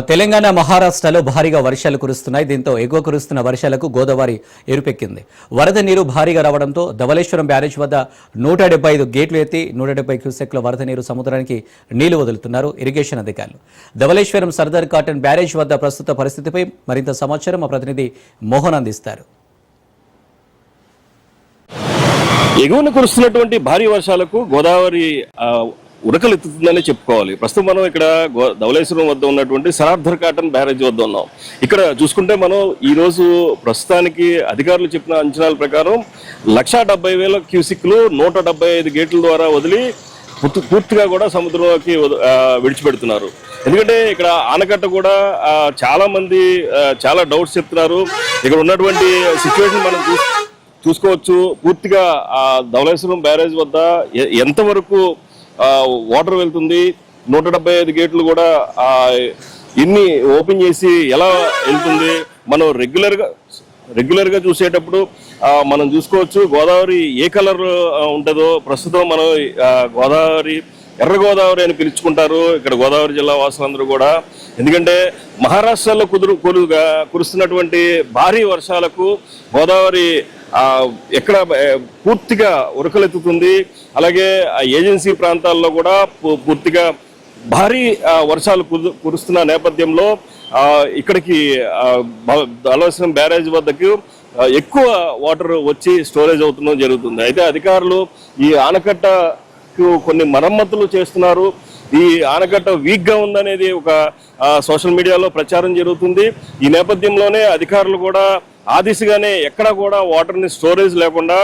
తెలంగాణ మహారాష్ట్రలో భారీగా వర్షాలు కురుస్తున్నాయి. దీంతో ఎగువ కురుస్తున్న వర్షాలకు గోదావరి ఎరుపెక్కింది. వరద నీరు భారీగా రావడంతో ధవళేశ్వరం బ్యారేజ్ వద్ద 175 గేట్లు ఎత్తి 170 క్యూసెక్ల వరద నీరు సముద్రానికి నీళ్లు వదులుతున్నారు ఇరిగేషన్ అధికారులు. ధవళేశ్వరం సర్దార్ కాటన్ బ్యారేజ్ వద్ద ప్రస్తుత పరిస్థితిపై మరింత సమాచారం మా ప్రతినిధి మోహన్ అందిస్తారు. ఎగువన కురుస్తున్నటువంటి భారీ వర్షాలకు గోదావరి ఉడకలెత్తుతుందని చెప్పుకోవాలి. ప్రస్తుతం మనం ఇక్కడ ధవళేశ్వరం వద్ద ఉన్నటువంటి సర్దార్ కాటన్ బ్యారేజ్ వద్ద ఉన్నాం. ఇక్కడ చూసుకుంటే మనం ఈరోజు ప్రస్తుతానికి అధికారులు చెప్పిన అంచనాల ప్రకారం 170,000 క్యూసిక్లు 175 గేట్ల ద్వారా వదిలి పూర్తిగా కూడా సముద్రంలోకి విడిచిపెడుతున్నారు. ఎందుకంటే ఇక్కడ ఆనకట్ట కూడా చాలా మంది చాలా డౌట్స్ చెప్తున్నారు. ఇక్కడ ఉన్నటువంటి సిచ్యువేషన్ మనం చూసుకోవచ్చు. పూర్తిగా ధవళేశ్వరం బ్యారేజ్ వద్ద ఎంతవరకు వాటర్ వెళ్తుంది, 175 గేట్లు కూడా ఇన్ని ఓపెన్ చేసి ఎలా వెళ్తుంది, మనం రెగ్యులర్గా చూసేటప్పుడు మనం చూసుకోవచ్చు. గోదావరి ఏ కలర్ ఉంటుందో ప్రస్తుతం మనం గోదావరి ఎర్ర గోదావరి అని పిలుచుకుంటారు ఇక్కడ గోదావరి జిల్లా వాసులందరూ కూడా. ఎందుకంటే మహారాష్ట్రలో కురుస్తున్నటువంటి భారీ వర్షాలకు గోదావరి ఎక్కడ పూర్తిగా ఉరకలెత్తుతుంది. అలాగే ఏజెన్సీ ప్రాంతాల్లో కూడా పూర్తిగా భారీ వర్షాలు కురుస్తున్న నేపథ్యంలో ఇక్కడికి ధవళేశ్వరం బ్యారేజ్ వద్దకు ఎక్కువ వాటర్ వచ్చి స్టోరేజ్ అవుతుండడం జరుగుతుంది. అయితే అధికారులు ఈ ఆనకట్టకు కొన్ని మరమ్మతులు చేస్తున్నారు. ఈ ఆనకట్ట వీక్గా ఉందనేది ఒక సోషల్ మీడియాలో ప్రచారం జరుగుతుంది. ఈ నేపథ్యంలోనే అధికారులు కూడా ఆ దిశగానే ఎక్కడా కూడా వాటర్ని స్టోరేజ్ లేకుండా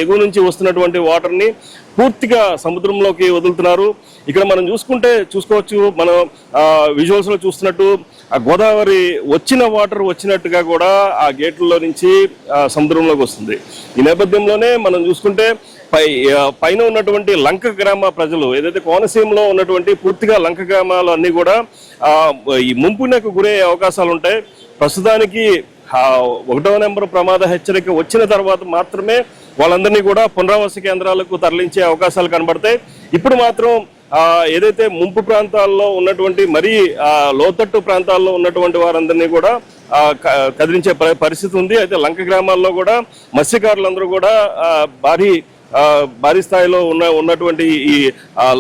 ఎగువ నుంచి వస్తున్నటువంటి వాటర్ని పూర్తిగా సముద్రంలోకి వదులుతున్నారు. ఇక్కడ మనం చూసుకోవచ్చు, మనం విజువల్స్లో చూస్తున్నట్టు ఆ గోదావరి వచ్చిన వాటర్ వచ్చినట్టుగా కూడా ఆ గేట్లలో నుంచి సముద్రంలోకి వస్తుంది. ఈ నేపథ్యంలోనే మనం చూసుకుంటే పైన ఉన్నటువంటి లంక గ్రామ ప్రజలు ఏదైతే కోనసీమలో ఉన్నటువంటి పూర్తిగా లంక గ్రామాలు అన్నీ కూడా ఈ ముంపునకు గురయ్యే అవకాశాలు ఉంటాయి. ప్రస్తుతానికి 1వ నెంబర్ ప్రమాద హెచ్చరిక వచ్చిన తర్వాత మాత్రమే వాళ్ళందరినీ కూడా పునరావాస కేంద్రాలకు తరలించే అవకాశాలు కనబడతాయి. ఇప్పుడు మాత్రం ఏదైతే ముంపు ప్రాంతాల్లో ఉన్నటువంటి మరీ లోతట్టు ప్రాంతాల్లో ఉన్నటువంటి వారందరినీ కూడా కదిలించే పరిస్థితి ఉంది. అయితే లంక గ్రామాల్లో కూడా మత్స్యకారులందరూ కూడా భారీ స్థాయిలో ఉన్నటువంటి ఈ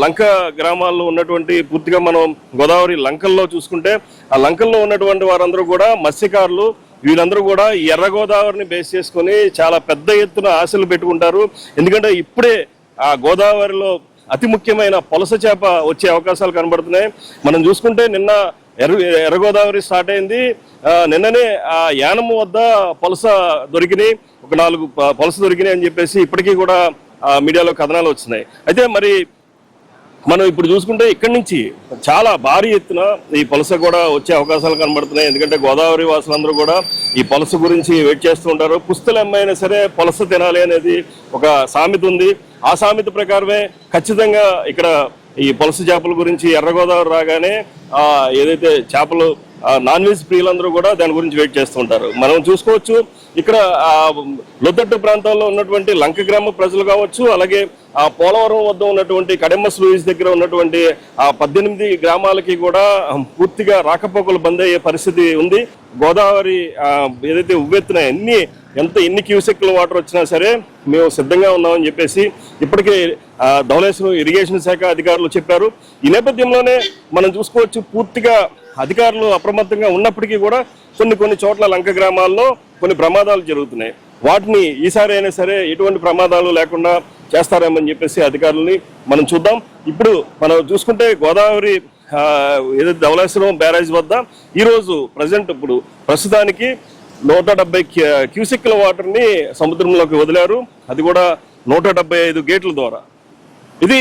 లంక గ్రామాల్లో ఉన్నటువంటి పూర్తిగా మనం గోదావరి లంకల్లో చూసుకుంటే ఆ లంకల్లో ఉన్నటువంటి వారందరూ కూడా మత్స్యకారులు, వీళ్ళందరూ కూడా ఎర్ర గోదావరిని బేస్ చేసుకొని చాలా పెద్ద ఎత్తున ఆశలు పెట్టుకుంటారు. ఎందుకంటే ఇప్పుడే ఆ గోదావరిలో అతి ముఖ్యమైన పొలస చేప వచ్చే అవకాశాలు కనబడుతున్నాయి. మనం చూసుకుంటే నిన్న ఎర్ర గోదావరి స్టార్ట్ అయింది. నిన్ననే ఆ యానము వద్ద పొలస దొరికినాయి, ఒక 4 పొలస దొరికినాయి అని చెప్పేసి ఇప్పటికీ కూడా మీడియాలో కథనాలు వచ్చినాయి. అయితే మరి మనం ఇప్పుడు చూసుకుంటే ఇక్కడి నుంచి చాలా భారీ ఎత్తున ఈ పొలస కూడా వచ్చే అవకాశాలు కనబడుతున్నాయి. ఎందుకంటే గోదావరి వాసులందరూ కూడా ఈ పొలస గురించి వెయిట్ చేస్తూ ఉంటారు. పుస్తలు అమ్మైనా సరే పొలస తినాలి అనేది ఒక సామెత ఉంది. ఆ సామెత ప్రకారమే ఖచ్చితంగా ఇక్కడ ఈ పొలస చేపల గురించి ఎర్ర గోదావరి రాగానే ఏదైతే చేపలు నాన్ వెజ్ ప్రియులందరూ కూడా దాని గురించి వెయిట్ చేస్తూ ఉంటారు. మనం చూసుకోవచ్చు ఇక్కడ లోతట్టు ప్రాంతాల్లో ఉన్నటువంటి లంక గ్రామ ప్రజలు కావచ్చు, అలాగే ఆ పోలవరం వద్ద ఉన్నటువంటి కడెమ్మస్ లూయిస్ దగ్గర ఉన్నటువంటి 18 గ్రామాలకి కూడా పూర్తిగా రాకపోకలు బంద్ అయ్యే పరిస్థితి ఉంది. గోదావరి ఏదైతే ఉవ్వెత్తున ఎన్ని క్యూసెక్ల వాటర్ వచ్చినా సరే మేము సిద్ధంగా ఉన్నామని చెప్పేసి ఇప్పటికే ధవళేశ్వరం ఇరిగేషన్ శాఖ అధికారులు చెప్పారు. ఈ నేపథ్యంలోనే మనం చూసుకోవచ్చు పూర్తిగా అధికారులు అప్రమత్తంగా ఉన్నప్పటికీ కూడా కొన్ని చోట్ల లంక గ్రామాల్లో కొన్ని ప్రమాదాలు జరుగుతున్నాయి. వాటిని ఈసారి అయినా సరే ఎటువంటి ప్రమాదాలు లేకుండా చేస్తారేమని చెప్పేసి అధికారులని మనం చూద్దాం. ఇప్పుడు మనం చూసుకుంటే గోదావరి ఏదైతే ధవళేశ్వరం బ్యారేజ్ వద్ద ఈరోజు ప్రస్తుతానికి 170 క్యూసెక్ల వాటర్ని సముద్రంలోకి వదిలారు. అది కూడా 175 గేట్ల ద్వారా. ఇది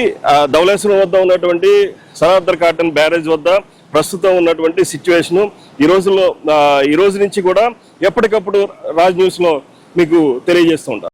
ధవళేశ్వరం వద్ద ఉన్నటువంటి సర్దార్ కాటన్ బ్యారేజ్ వద్ద ప్రస్తుతం ఉన్నటువంటి సిచ్యువేషను. ఈ రోజు నుంచి కూడా ఎప్పటికప్పుడు రాజ్ న్యూస్లో మీకు తెలియజేస్తూ ఉంటారు.